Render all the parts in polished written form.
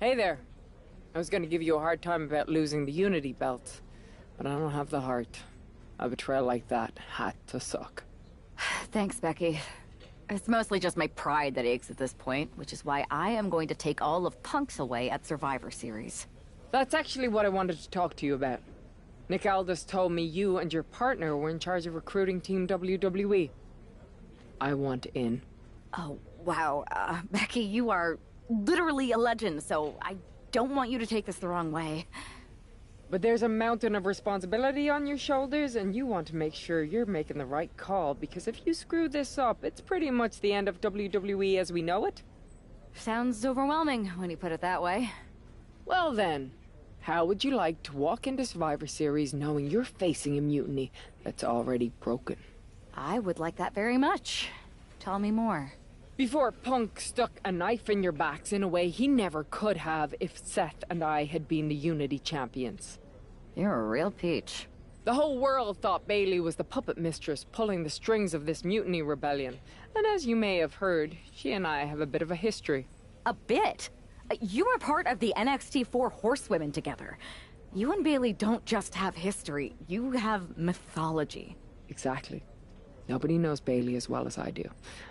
Hey there. I was gonna give you a hard time about losing the Unity belt, but I don't have the heart. A betrayal like that had to suck. Thanks, Becky. It's mostly just my pride that aches at this point, which is why I am going to take all of Punk's away at Survivor Series. That's actually what I wanted to talk to you about. Nick Aldis told me you and your partner were in charge of recruiting Team WWE. I want in. Oh, wow. Becky, you are literally a legend, so I don't want you to take this the wrong way. But there's a mountain of responsibility on your shoulders, and you want to make sure you're making the right call, because if you screw this up, it's pretty much the end of WWE as we know it. Sounds overwhelming when you put it that way. Well then, how would you like to walk into Survivor Series knowing you're facing a mutiny that's already broken? I would like that very much. Tell me more. Before Punk stuck a knife in your backs in a way he never could have if Seth and I had been the Unity champions. You're a real peach. The whole world thought Bailey was the puppet mistress pulling the strings of this mutiny rebellion. And as you may have heard, she and I have a bit of a history. A bit? You were part of the NXT 4 Horsewomen together. You and Bailey don't just have history, you have mythology. Exactly. Nobody knows Bailey as well as I do.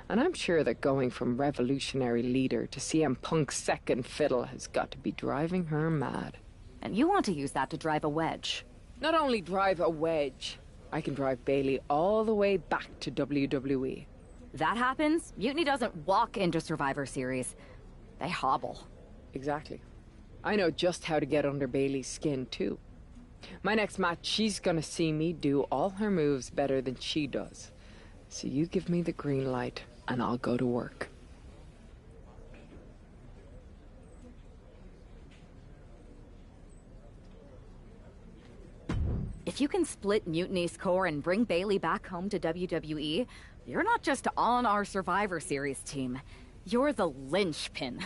And I'm sure that going from revolutionary leader to CM Punk's second fiddle has got to be driving her mad. And you want to use that to drive a wedge. Not only drive a wedge, I can drive Bailey all the way back to WWE. That happens, Mutiny doesn't walk into Survivor Series. They hobble. Exactly. I know just how to get under Bailey's skin, too. My next match, she's gonna see me do all her moves better than she does. So you give me the green light, and I'll go to work. If you can split Mutiny's core and bring Bailey back home to WWE, you're not just on our Survivor Series team. You're the linchpin.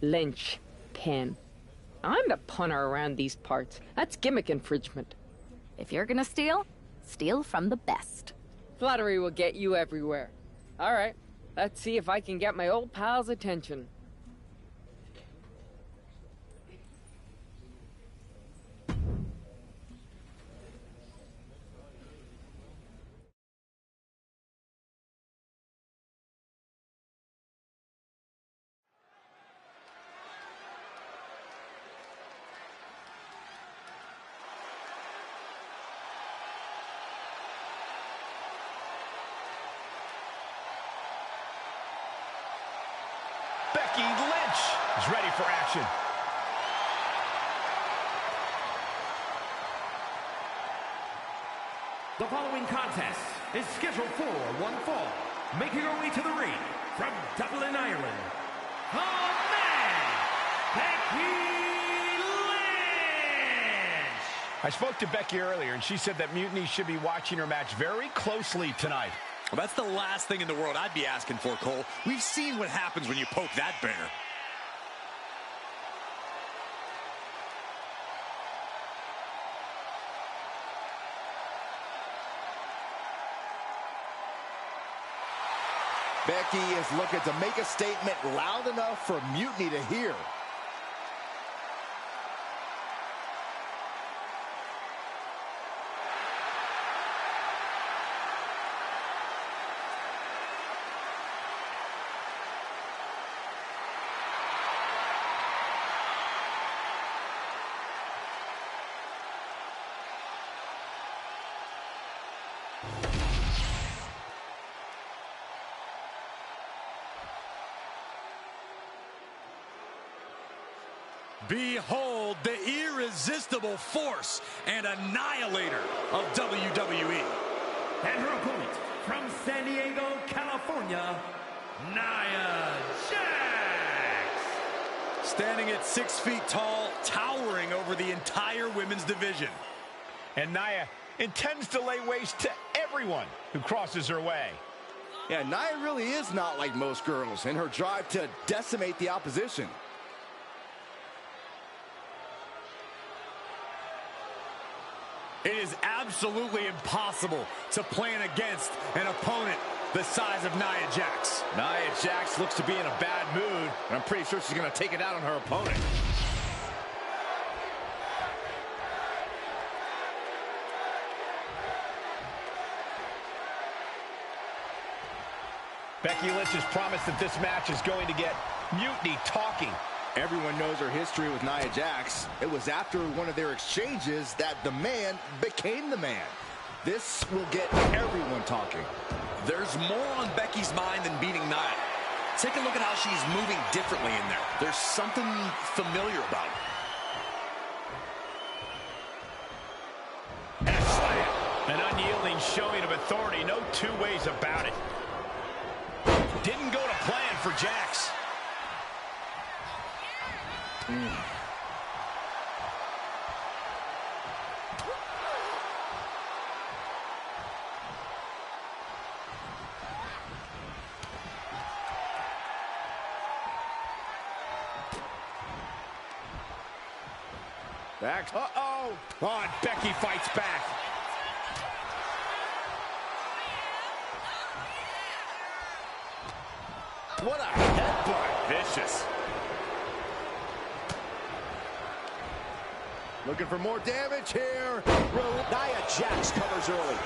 Linchpin. I'm the punter around these parts. That's gimmick infringement. If you're gonna steal, steal from the best. Flattery will get you everywhere. All right, let's see if I can get my old pal's attention. Becky Lynch is ready for action. The following contest is scheduled for one fall. Making her way to the ring from Dublin, Ireland, the man, Becky Lynch! I spoke to Becky earlier, and she said that Mutiny should be watching her match very closely tonight. Well, that's the last thing in the world I'd be asking for, Cole. We've seen what happens when you poke that bear. Becky is looking to make a statement loud enough for Mutiny to hear. Behold the irresistible force and annihilator of WWE. And her opponent from San Diego, California, Nia Jax. Standing at 6 feet tall, towering over the entire women's division. And Nia intends to lay waste to everyone who crosses her way. Yeah, Nia really is not like most girls in her drive to decimate the opposition. It is absolutely impossible to plan against an opponent the size of Nia Jax. Nia Jax looks to be in a bad mood, and I'm pretty sure she's going to take it out on her opponent. Becky Lynch has promised that this match is going to get mutiny talking. Everyone knows her history with Nia Jax. It was after one of their exchanges that the man became the man. This will get everyone talking. There's more on Becky's mind than beating Nia. Take a look at how she's moving differently in there. There's something familiar about it. And a slam. An unyielding showing of authority. No two ways about it. Didn't go to plan for Jax. Back. Uh-oh. Oh, and Becky fights back. What a headbutt. Vicious. Looking for more damage here. Nia Jax covers early.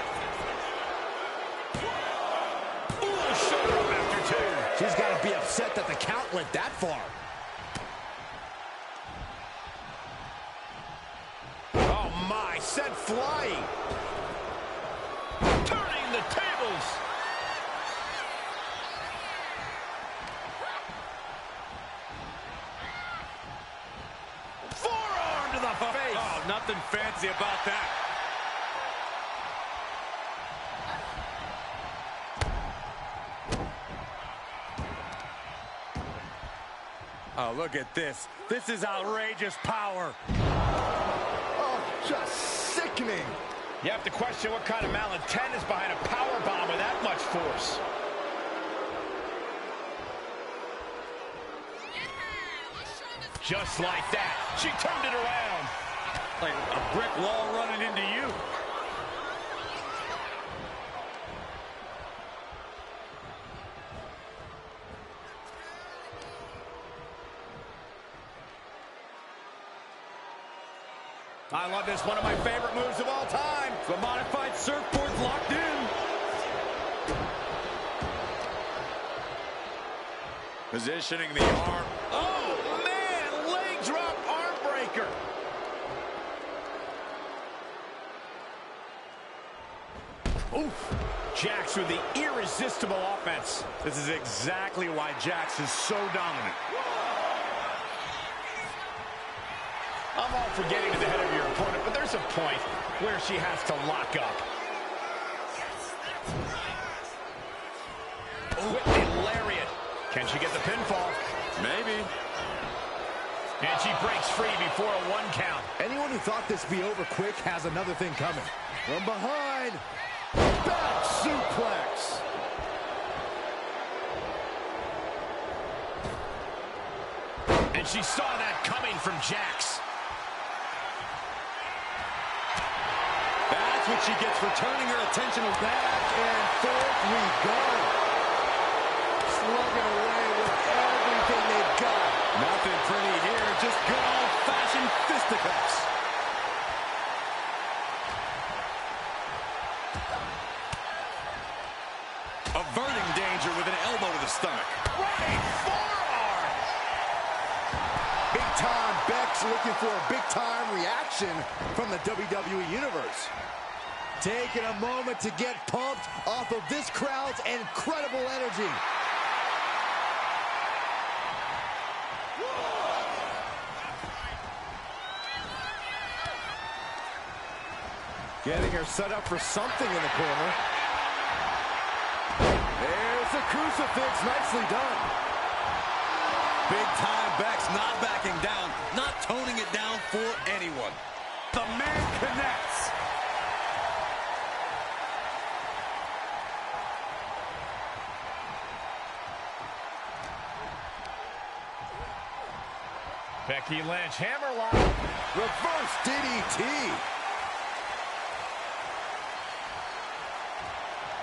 Ooh, shoulder up after two. She's got to be upset that the count went that far. Oh, my. Sent flying. Turning the tables. Forearm to the face. Oh, nothing fancy about that. Oh, look at this. This is outrageous power. Oh, just sickening. You have to question what kind of malintent is behind a power bomb with that much force. Just like that, she turned it around. Like a brick wall running into you. I love this, one of my favorite moves of all time. The modified surfboard's locked in. Positioning the arm. Oh, man, leg drop arm breaker. Oof. Jax with the irresistible offense. This is exactly why Jax is so dominant. I'm all for getting to the head of your opponent, but there's a point where she has to lock up. Whipping lariat. Can she get the pinfall? Maybe. And she breaks free before a 1 count. Anyone who thought this would be over quick has another thing coming. From behind. Back suplex. And she saw that coming from Jax. That's what she gets for turning her attention Back and forth we go. Slugging away with everything they've got. Nothing pretty here, just good old-fashioned fisticuffs. Averting danger with an elbow to the stomach. Right forearm. Big time Beck's looking for a big time reaction from the WWE Universe. Taking a moment to get pumped off of this crowd's incredible energy. Getting her set up for something in the corner. There's the crucifix, nicely done. Big time Beck's not backing down, not toning it down for anyone. The man connects. Becky Lynch, hammerlock. Reverse DDT.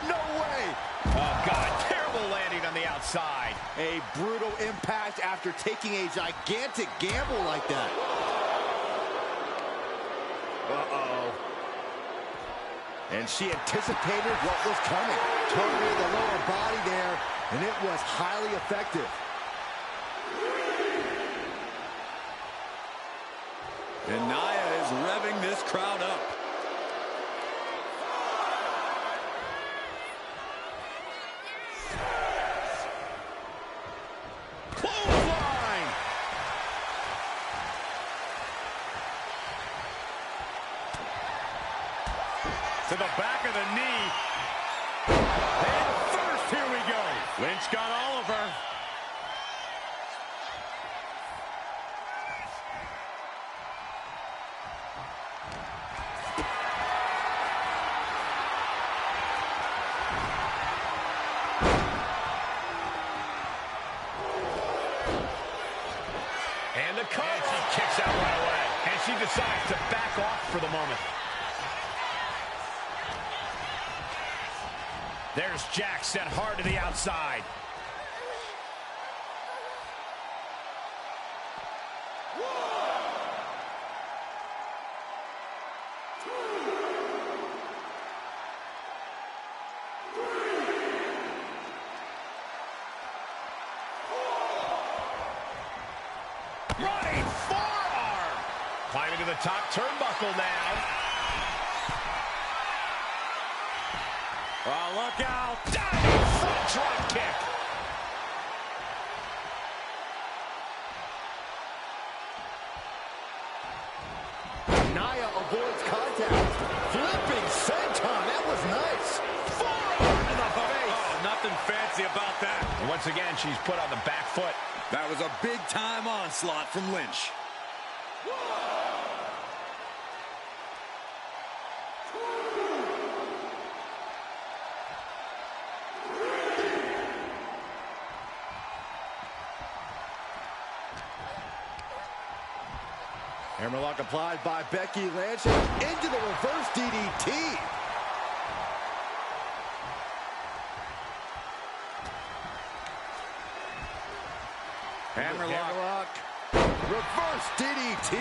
No way. Oh, God, terrible landing on the outside. A brutal impact after taking a gigantic gamble like that. Uh-oh. And she anticipated what was coming. Targeted the lower body there, and it was highly effective. And Nia is revving this crowd up. Clothesline! To the back of the knee. And first, here we go. Lynch got all of her. And the cover. And she kicks out right away. And she decides to back off for the moment. There's Jax set hard to the outside. Running forearm. Climbing to the top turnbuckle now. Oh, look out. Diving front drop kick. Nia avoids contact. Flipping senton. That was nice. Forearm to the face. Oh, nothing fancy about that. And once again, she's put on the back foot. That was a big-time onslaught from Lynch. Hammerlock applied by Becky Lynch into the reverse DDT. Hammerlock. Reverse DDT.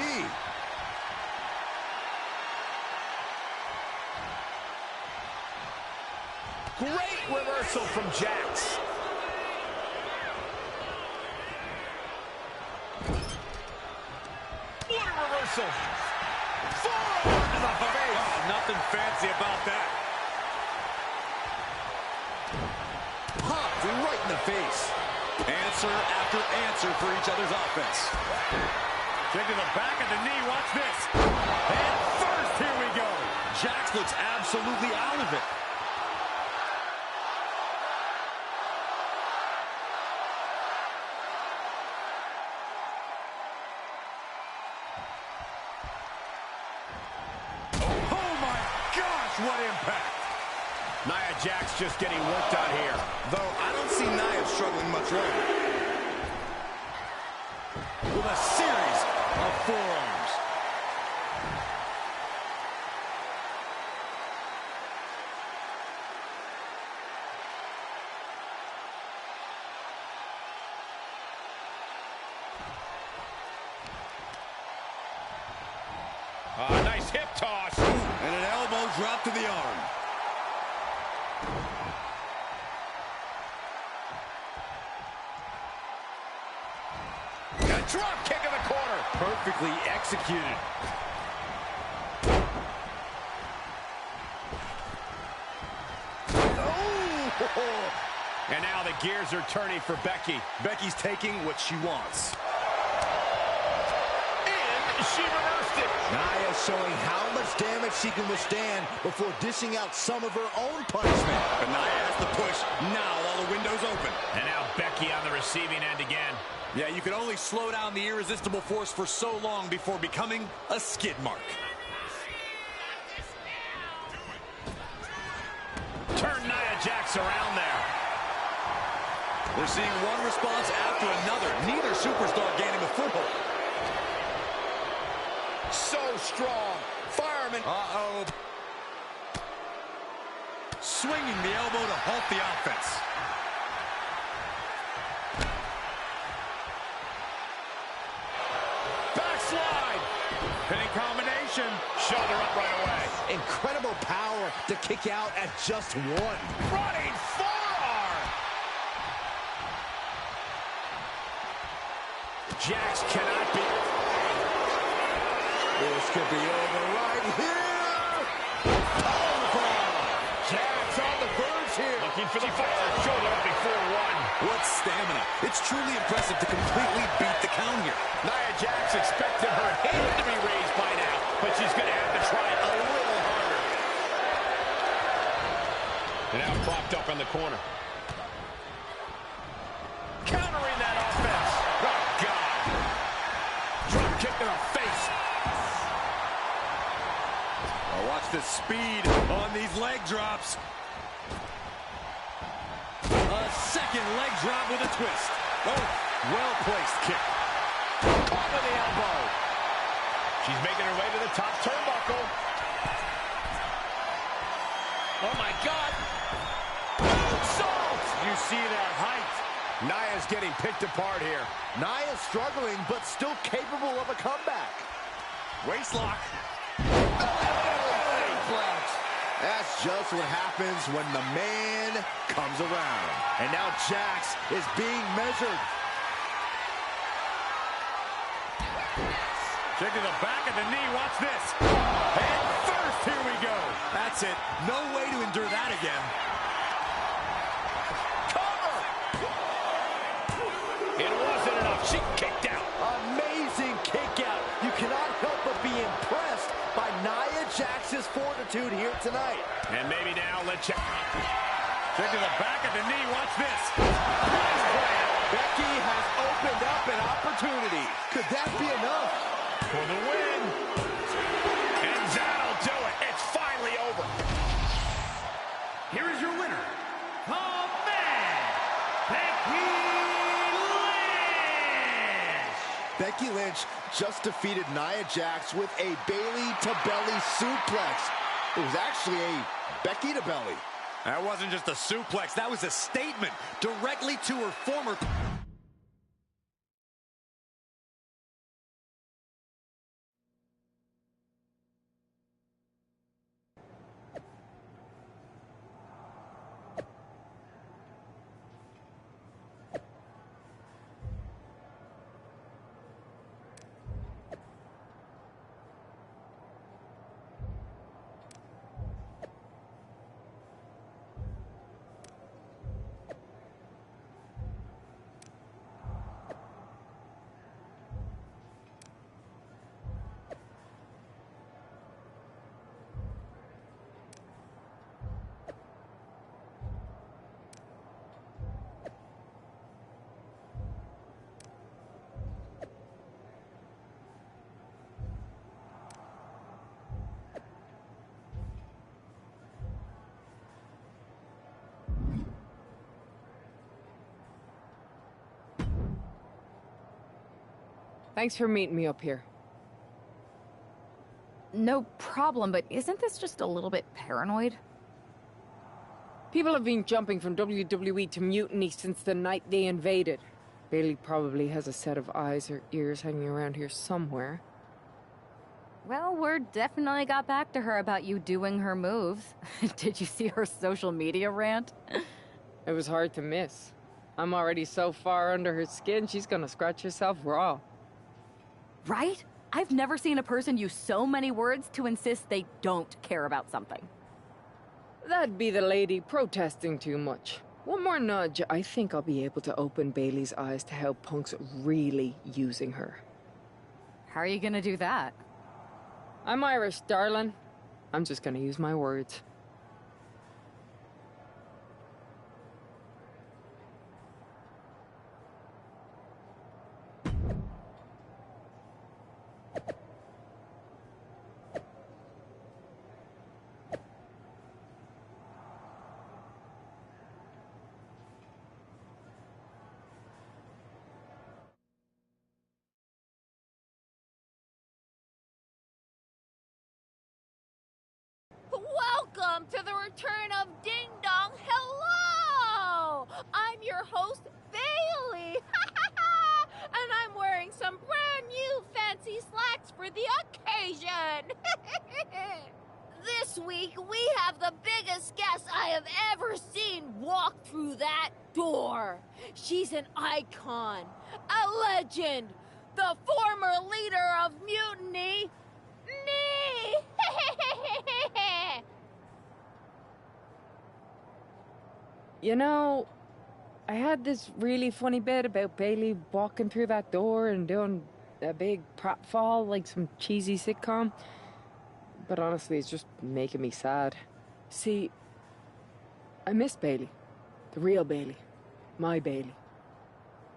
Great reversal from Jax. What a reversal. Forearm to the face. Oh, nothing fancy about that. Popped right in the face. Answer after answer for each other's offense. Kick to the back of the knee. Watch this. And first, here we go. Jax looks absolutely out of it. Oh my gosh, what impact. Nia Jax just getting worked on here. Though I don't see Nia struggling much longer. With a series of forearms. Nice hip toss. And an elbow drop to the arm. A drop kick in the corner. Perfectly executed. Oh! And now the gears are turning for Becky. Becky's taking what she wants. And she reversed it. Nia showing how much damage she can withstand before dishing out some of her own punishment. But Nia has to push now while the window's open. And now Becky on the receiving end again. Yeah, you can only slow down the irresistible force for so long before becoming a skid mark. Turn Nia Jax around there. We're seeing one response after another. Neither superstar gaining a foothold. So strong. Fireman. Uh-oh. Swinging the elbow to halt the offense. Backslide. Pinning combination. Shoulder up right away. Incredible power to kick out at just one. Running forearm. Jax cannot be. This could be over right here. Jax on the verge here. Looking for the fire. Shoulder up before one. What stamina. It's truly impressive to completely beat the count here. Nia Jax expected her hand to be raised by now, but she's going to have to try a little harder. And now propped up in the corner. Countering that offense. Oh, God. Drop kick to the face. Oh, watch the speed on these leg drops. A second leg drop with a twist. Oh, well-placed kick. Caught with the elbow. She's making her way to the top turnbuckle. Oh, my God. Salt! You see that height. Nia's getting picked apart here. Nia's struggling, but still capable of a comeback. Waistlock. That's just what happens when the man comes around. And now Jax is being measured. Check to the back of the knee. Watch this. And first, here we go. That's it. No way to endure that again. Cover! It wasn't enough. She kicked out. Amazing kick out. You cannot help but be impressed by Nia Jax's fortitude here tonight. And maybe now let's check. Check to the back of the knee. Watch this. Nice play. Becky has opened up an opportunity. Could that be enough? For the win. And that'll do it. It's finally over. Here is your winner, the man, Becky Lynch. Becky Lynch just defeated Nia Jax with a Bayley-to-belly suplex. It was actually a Becky-to-belly. That wasn't just a suplex. That was a statement directly to her former... Thanks for meeting me up here. No problem, but isn't this just a little bit paranoid? People have been jumping from WWE to Mutiny since the night they invaded. Bayley probably has a set of eyes or ears hanging around here somewhere. Well, word definitely got back to her about you doing her moves. Did you see her social media rant? It was hard to miss. I'm already so far under her skin, she's gonna scratch herself raw. Right? I've never seen a person use so many words to insist they don't care about something. That'd be the lady protesting too much. One more nudge, I think I'll be able to open Bayley's eyes to how Punk's really using her. How are you gonna do that? I'm Irish, darling. I'm just gonna use my words. Welcome to the return of Ding Dong. Hello! I'm your host, Bayley. And I'm wearing some brand new fancy slacks for the occasion. This week, we have the biggest guest I have ever seen walk through that door. She's an icon, a legend, the former leader of Mutiny, me! You know, I had this really funny bit about Bailey walking through that door and doing a big pratfall like some cheesy sitcom. But honestly, it's just making me sad. See, I miss Bailey. The real Bailey. My Bailey.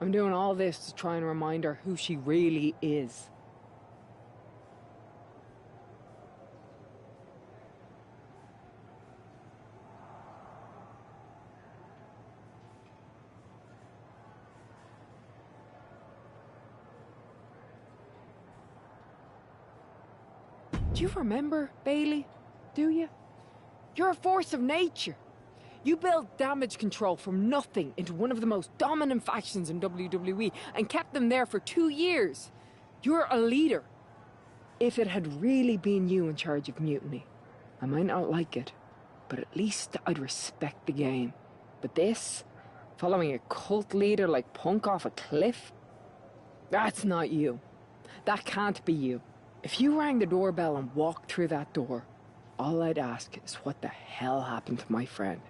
I'm doing all this to try and remind her who she really is. Do you remember, Bailey? Do you? You're a force of nature. You built damage control from nothing into one of the most dominant factions in WWE and kept them there for 2 years. You're a leader. If it had really been you in charge of Mutiny, I might not like it, but at least I'd respect the game. But this, following a cult leader like Punk off a cliff, that's not you. That can't be you. If you rang the doorbell and walked through that door, all I'd ask is what the hell happened to my friend.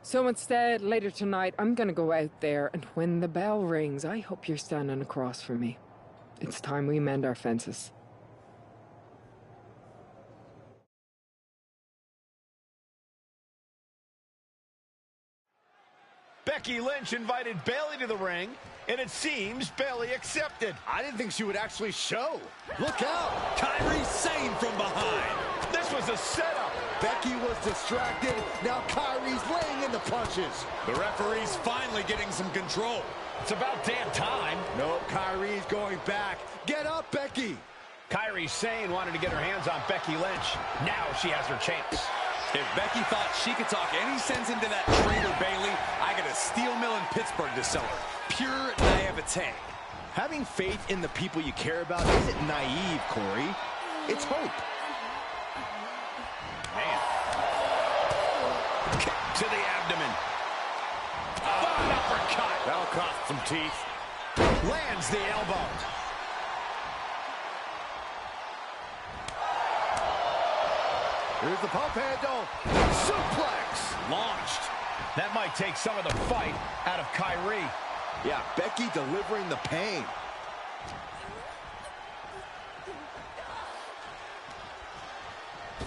So instead, later tonight, I'm gonna go out there, and when the bell rings, I hope you're standing across from me. It's time we mend our fences. Becky Lynch invited Bayley to the ring, and it seems Bayley accepted. I didn't think she would actually show. Look out! Kairi Sane from behind. This was a setup. Becky was distracted. Now Kairi's laying in the punches. The referee's finally getting some control. It's about damn time. No, Kairi's going back. Get up, Becky. Kairi Sane wanted to get her hands on Becky Lynch. Now she has her chance. If Becky thought she could talk any sense into that traitor Bayley, I got a steel mill in Pittsburgh to sell her. Pure naivete. Having faith in the people you care about isn't naive, Corey. It's hope. Man. Kick to the abdomen. An uppercut. That'll cost some teeth. Lands the elbow. Here's the pump handle. Suplex. Launched. That might take some of the fight out of Kairi. Yeah, Becky delivering the pain.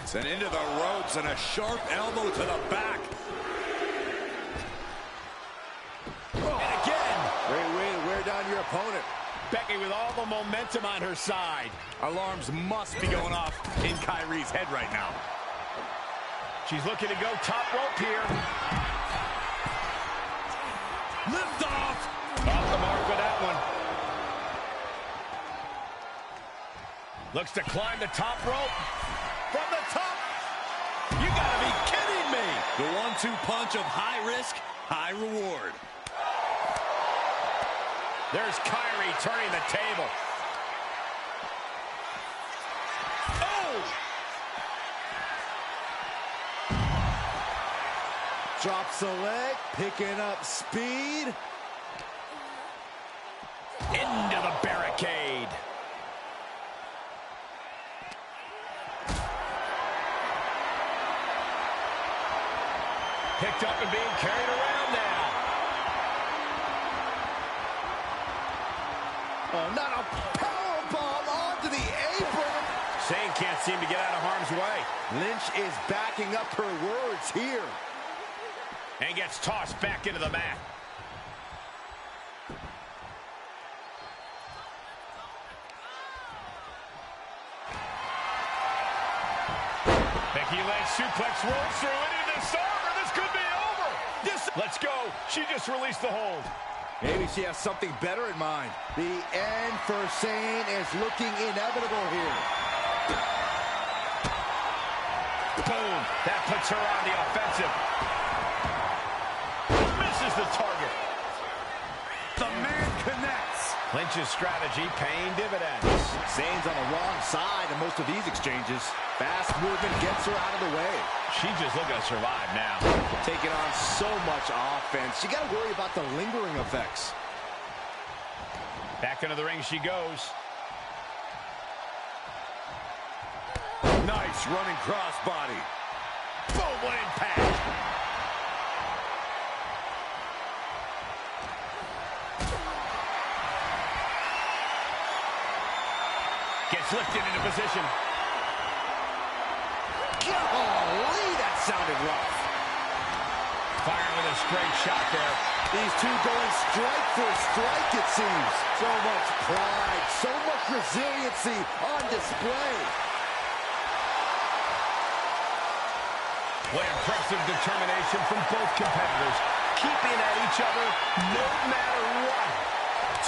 Sent into the ropes and a sharp elbow to the back. And again. Great way to wear down your opponent. Becky with all the momentum on her side. Alarms must be going off in Kairi's head right now. She's looking to go top rope here. Lift off. Off the mark with that one. Looks to climb the top rope. From the top. You gotta be kidding me. The 1-2 punch of high risk, high reward. There's Kairi turning the table. Oh! Drops the leg, picking up speed. Into the barricade. Picked up and being carried around now. Oh, not a powerbomb onto the apron. Sane can't seem to get out of harm's way. Lynch is backing up her words here. And gets tossed back into the mat. Becky Lynch suplex rolls through into this armor. This could be over. Let's go. She just released the hold. Maybe she has something better in mind. The end for Sane is looking inevitable here. Boom. That puts her on the offensive. Misses the target. The man connects. Lynch's strategy paying dividends. Sane's on the wrong side in most of these exchanges. Fast movement gets her out of the way. She's just looking to survive now. Taking on so much offense. You got to worry about the lingering effects. Back into the ring she goes. Nice running crossbody. Boom, what impact. Gets lifted into position. Golly, that sounded rough. Firing with a straight shot there. These two going strike for strike, it seems. So much pride, so much resiliency on display. What impressive determination from both competitors, keeping at each other no matter what.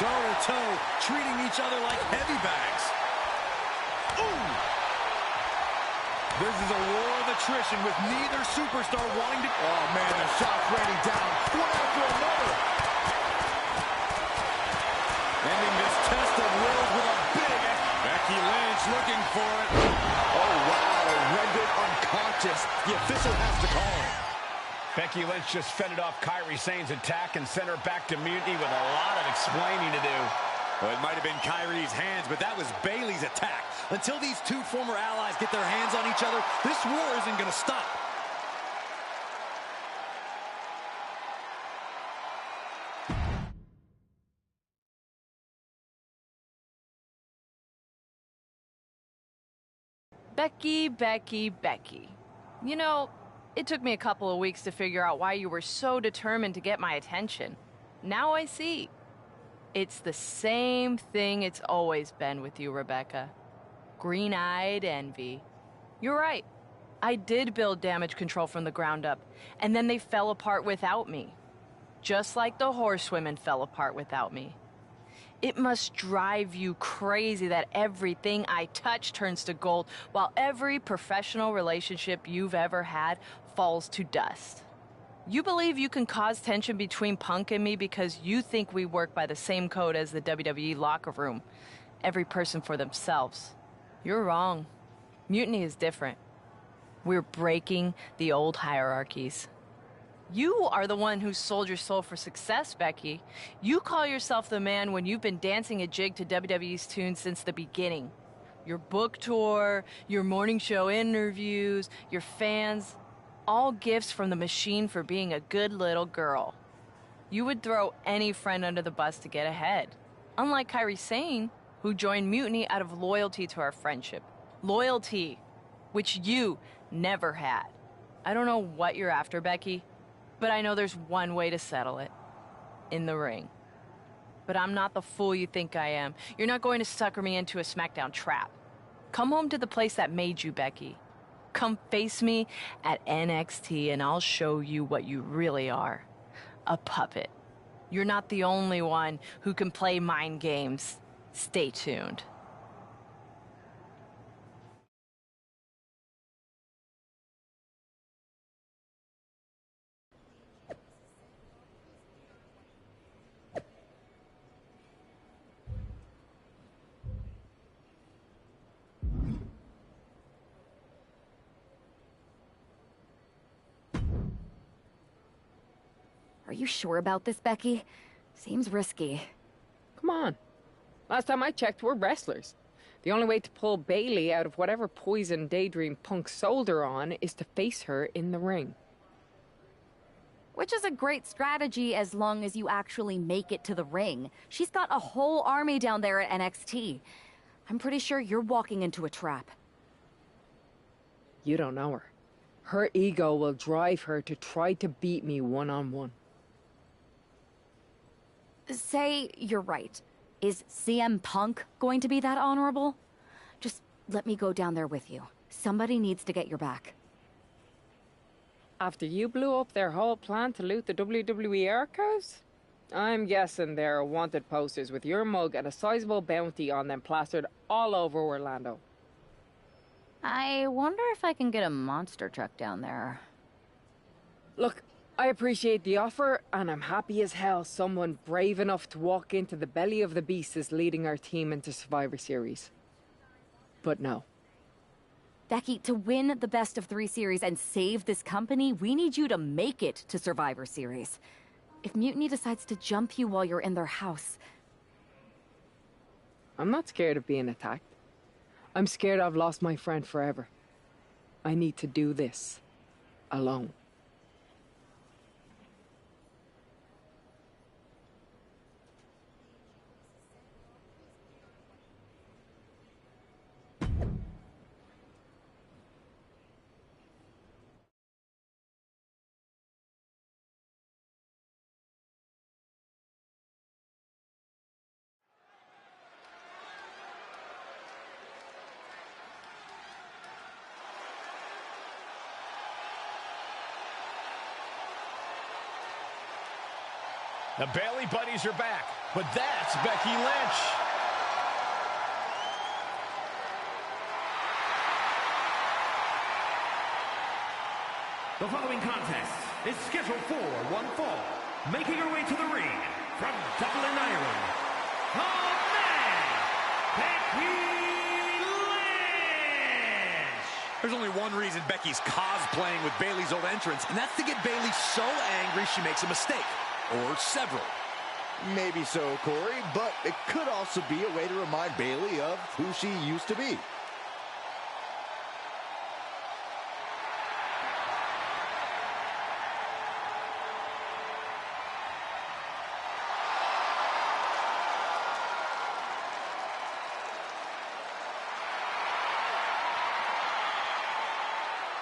Toe-to-toe, treating each other like heavy bags. Ooh! This is a war of attrition with neither superstar wanting to... Oh, man, the shot's raining down. One after another. Ending this test of wills with a big... Becky Lynch looking for it. Oh, wow, rendered unconscious. The official has to call it. Becky Lynch just fended off Kairi Sane's attack and sent her back to mutiny with a lot of explaining to do. Well, it might have been Kairi's hands, but that was Bayley's attack. Until these two former allies get their hands on each other, this war isn't going to stop. Becky, Becky, Becky. You know, it took me a couple of weeks to figure out why you were so determined to get my attention. Now I see. It's the same thing it's always been with you, Rebecca. Green-eyed envy. You're right. I did build damage control from the ground up, and then they fell apart without me. Just like the horsewomen fell apart without me. It must drive you crazy that everything I touch turns to gold, while every professional relationship you've ever had falls to dust. You believe you can cause tension between Punk and me because you think we work by the same code as the WWE locker room. Every person for themselves. You're wrong. Mutiny is different. We're breaking the old hierarchies. You are the one who sold your soul for success, Becky. You call yourself the man when you've been dancing a jig to WWE's tune since the beginning. Your book tour, your morning show interviews, your fans... all gifts from the machine for being a good little girl. You would throw any friend under the bus to get ahead. Unlike Kairi Sane, who joined Mutiny out of loyalty to our friendship. Loyalty, which you never had. I don't know what you're after, Becky, but I know there's one way to settle it. In the ring. But I'm not the fool you think I am. You're not going to sucker me into a SmackDown trap. Come home to the place that made you, Becky. Come face me at NXT and I'll show you what you really are. A puppet. You're not the only one who can play mind games. Stay tuned. Are you sure about this, Becky? Seems risky. Come on. Last time I checked, we're wrestlers. The only way to pull Bayley out of whatever poison daydream Punk sold her on is to face her in the ring. Which is a great strategy as long as you actually make it to the ring. She's got a whole army down there at NXT. I'm pretty sure you're walking into a trap. You don't know her. Her ego will drive her to try to beat me one-on-one. Say you're right. Is CM Punk going to be that honorable? Just let me go down there with you. Somebody needs to get your back. After you blew up their whole plan to loot the WWE archives? I'm guessing there are wanted posters with your mug and a sizable bounty on them plastered all over Orlando. I wonder if I can get a monster truck down there. Look, I appreciate the offer, and I'm happy as hell someone brave enough to walk into the belly of the beast is leading our team into Survivor Series. But no. Becky, to win the best of 3 series and save this company, we need you to make it to Survivor Series. If Mutiny decides to jump you while you're in their house... I'm not scared of being attacked. I'm scared I've lost my friend forever. I need to do this alone. The Bayley buddies are back, but that's Becky Lynch. The following contest is scheduled for one fall. Making her way to the ring from Dublin, Ireland, the man, Becky Lynch! There's only one reason Becky's cosplaying with Bayley's old entrance, and that's to get Bayley so angry she makes a mistake. Or several. Maybe so, Corey, but it could also be a way to remind Bayley of who she used to be.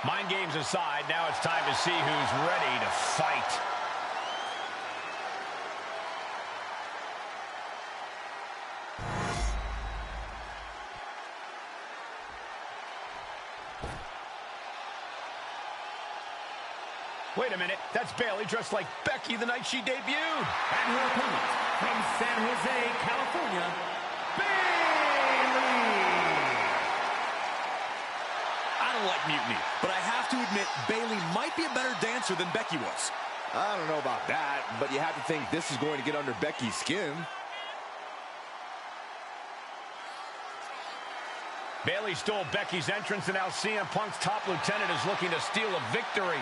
Mind games aside, now it's time to see who's ready to fight. Wait a minute, that's Bayley dressed like Becky the night she debuted. And her opponent from San Jose, California, Bayley! I don't like mutiny, but I have to admit Bayley might be a better dancer than Becky was. I don't know about that, but you have to think this is going to get under Becky's skin. Bayley stole Becky's entrance, and now CM Punk's top lieutenant is looking to steal a victory.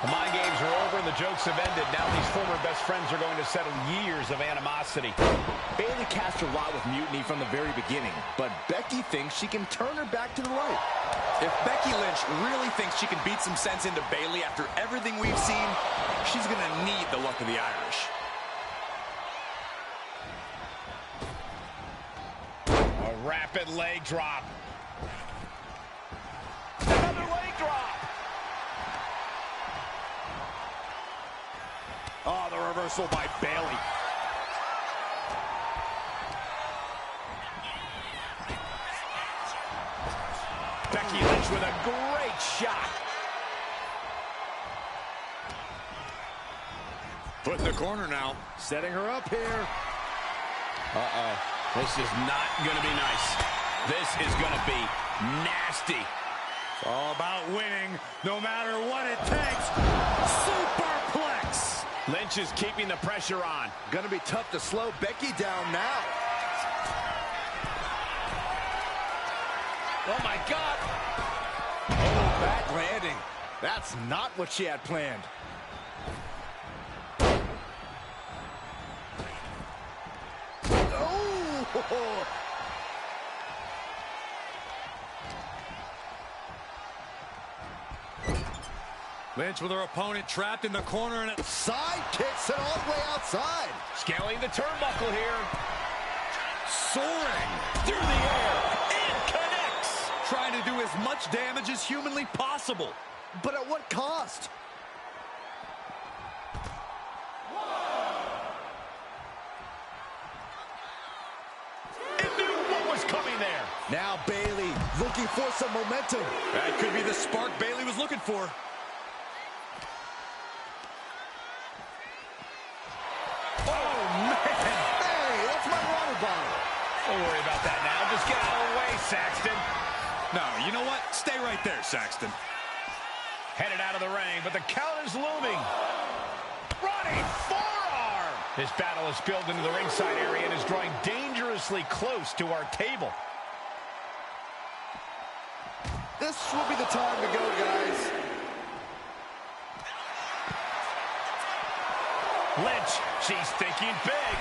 The mind games are over and the jokes have ended. Now these former best friends are going to settle years of animosity. Bayley cast her lot with mutiny from the very beginning, but Becky thinks she can turn her back to the light. If Becky Lynch really thinks she can beat some sense into Bayley after everything we've seen, she's going to need the luck of the Irish. A rapid leg drop. Another leg drop. Oh, the reversal by Bayley. Becky Lynch with a great shot. Put in the corner now. Setting her up here. Uh-oh. This is not going to be nice. This is going to be nasty. It's all about winning, no matter what it takes. Superplex. Lynch is keeping the pressure on. Gonna be tough to slow Becky down now. Oh, my God. Oh, bad landing. That's not what she had planned. Oh! Lynch with her opponent trapped in the corner, and Side kicks it all the way outside. Scaling the turnbuckle here. soaring Through the air. And connects. trying to do as much damage as humanly possible. But at what cost? It knew what was coming there. Now Bayley looking for some momentum. That could be the spark Bayley was looking for. Don't worry about that now. Just get out of the way, Saxton. No, you know what? Stay right there, Saxton. Headed out of the ring, but the count is looming. Running forearm. This battle has spilled into the ringside area and is drawing dangerously close to our table. This will be the time to go, guys. Lynch, she's thinking big.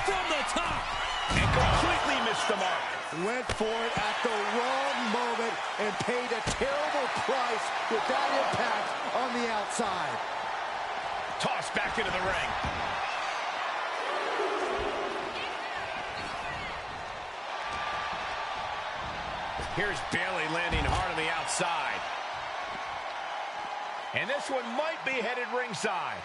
From the top. And completely missed the mark. Went for it at the wrong moment and paid a terrible price with that impact on the outside. Tossed back into the ring. Here's Bayley landing hard on the outside. And this one might be headed ringside.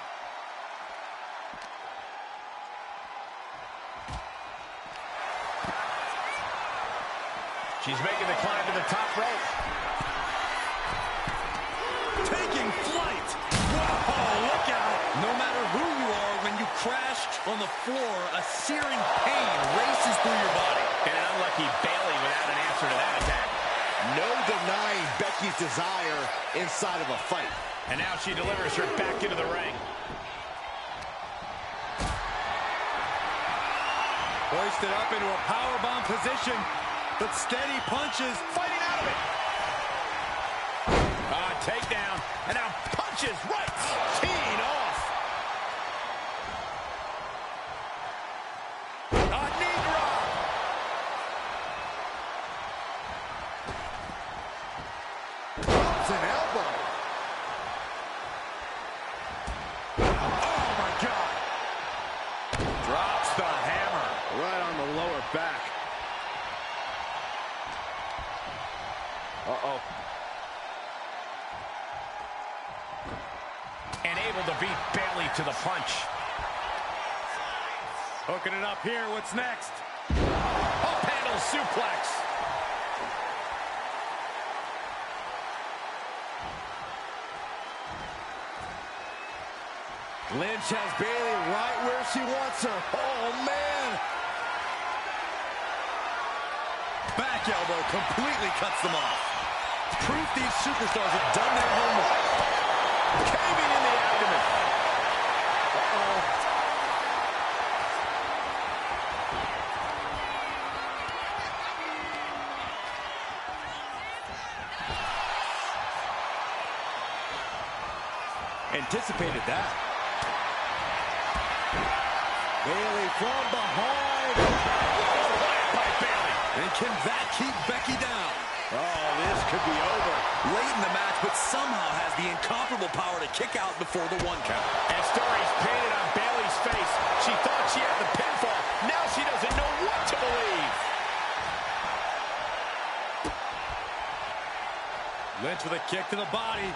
She's making the climb to the top rope. Taking flight. Whoa, look out. No matter who you are, when you crash on the floor, a searing pain races through your body. And an unlucky Bayley without an answer to that attack. No denying Becky's desire inside of a fight. And now she delivers her back into the ring. Hoisted up into a powerbomb position, but steady punches. Fighting out of it. Takedown. And now punches right. Teeing off. A knee drop. Drops an elbow. Oh, my God. Drops the hammer. Right on the lower back. Uh-oh. And able to beat Bayley to the punch. Hooking it up here. What's next? Up handle suplex. Lynch has Bayley right where she wants her. Oh, man. Back elbow completely cuts them off. Proof these superstars have done their homework. Caving in the abdomen. Anticipated that. Bayley from behind. By Bayley. And can that keep Becky down? Oh, this could be over. Late in the match, but somehow has the incomparable power to kick out before the 1 count. And stories painted on Bayley's face. She thought she had the pinfall. Now she doesn't know what to believe. Lynch with a kick to the body.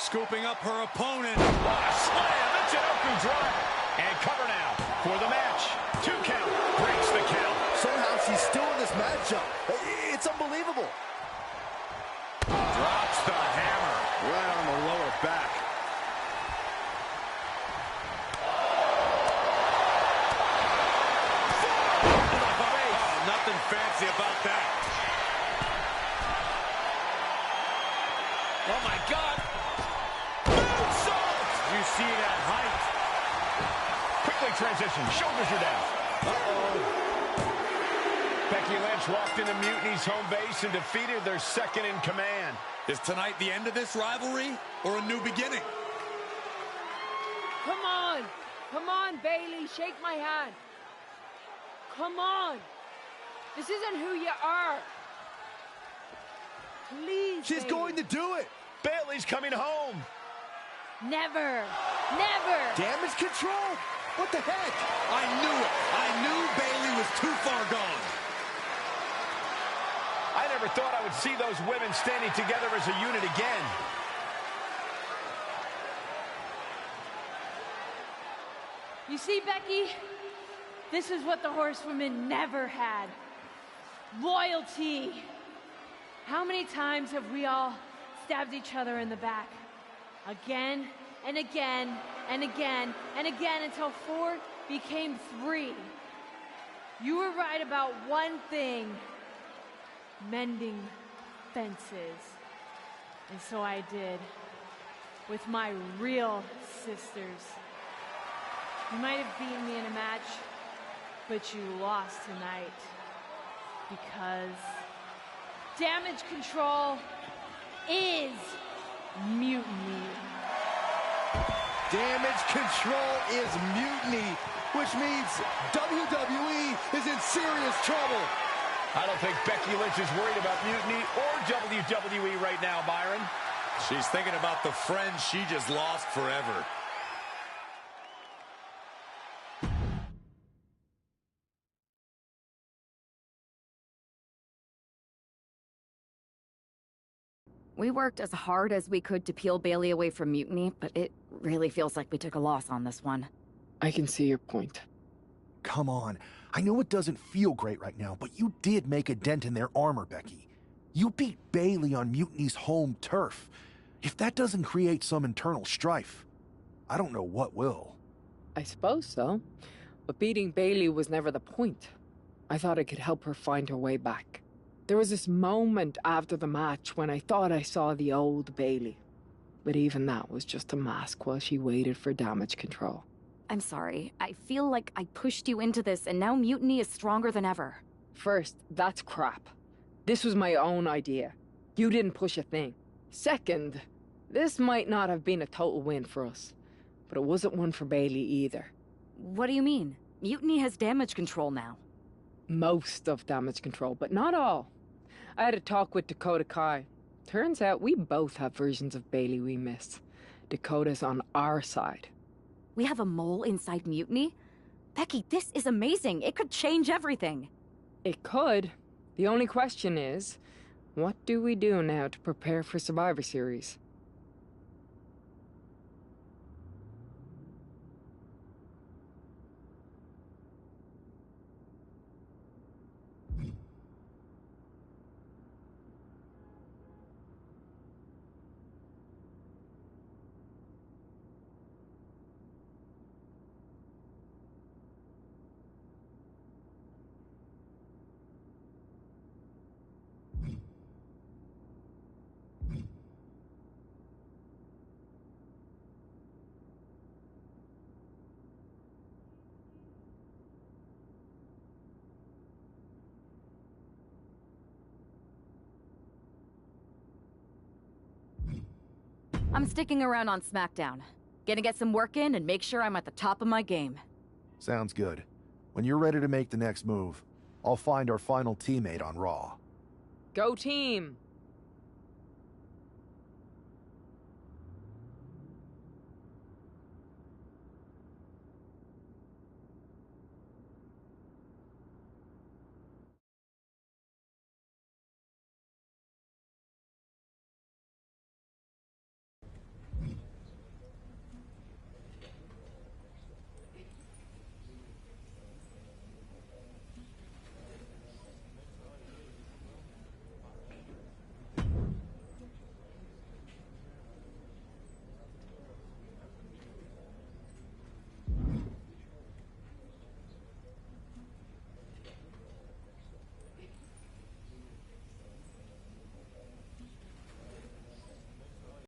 Scooping up her opponent. What a slam. It's an open drop. And cover now for the match. 2 count. Breaks the count. Somehow she's still in this matchup. It's unbelievable. Drops the hammer. Right on the lower back. Oh, nothing fancy about that. Oh, my God. Moonsault. You see that height. Quickly transition. Shoulders are down. Uh-oh. Becky Lynch walked into Mutiny's home base and defeated their second in command. Is tonight the end of this rivalry or a new beginning? Come on. Come on, Bayley. Shake my hand. Come on. This isn't who you are. Please, She's Bayley. going to do it. Bayley's coming home. Never. Never. Damage control? What the heck? I knew it. I knew Bayley was too far gone. I never thought I would see those women standing together as a unit again. You see, Becky? This is what the horsewomen never had. Loyalty. How many times have we all stabbed each other in the back? Again and again and again and again until 4 became 3. You were right about one thing. Mending fences. And so I did. With my real sisters. You might have beaten me in a match, but you lost tonight. Because damage control is mutiny. Damage control is mutiny, which means WWE is in serious trouble. I don't think Becky Lynch is worried about mutiny or WWE right now, Byron. She's thinking about the friend she just lost forever. We worked as hard as we could to peel Bailey away from mutiny, but it really feels like we took a loss on this one. I can see your point. Come on. I know it doesn't feel great right now, but you did make a dent in their armor, Becky. You beat Bailey on Mutiny's home turf. If that doesn't create some internal strife, I don't know what will. I suppose so. But beating Bailey was never the point. I thought I could help her find her way back. There was this moment after the match when I thought I saw the old Bailey. But even that was just a mask while she waited for damage control. I'm sorry. I feel like I pushed you into this, and now mutiny is stronger than ever. First, that's crap. This was my own idea. You didn't push a thing. Second, this might not have been a total win for us. But it wasn't one for Bailey either. What do you mean? Mutiny has damage control now. Most of damage control, but not all. I had a talk with Dakota Kai. Turns out we both have versions of Bailey we miss. Dakota's on our side. We have a mole inside mutiny? Becky, this is amazing. It could change everything. It could. The only question is, what do we do now to prepare for Survivor Series? I'm sticking around on SmackDown. Gonna get some work in and make sure I'm at the top of my game. Sounds good. When you're ready to make the next move, I'll find our final teammate on Raw. Go team!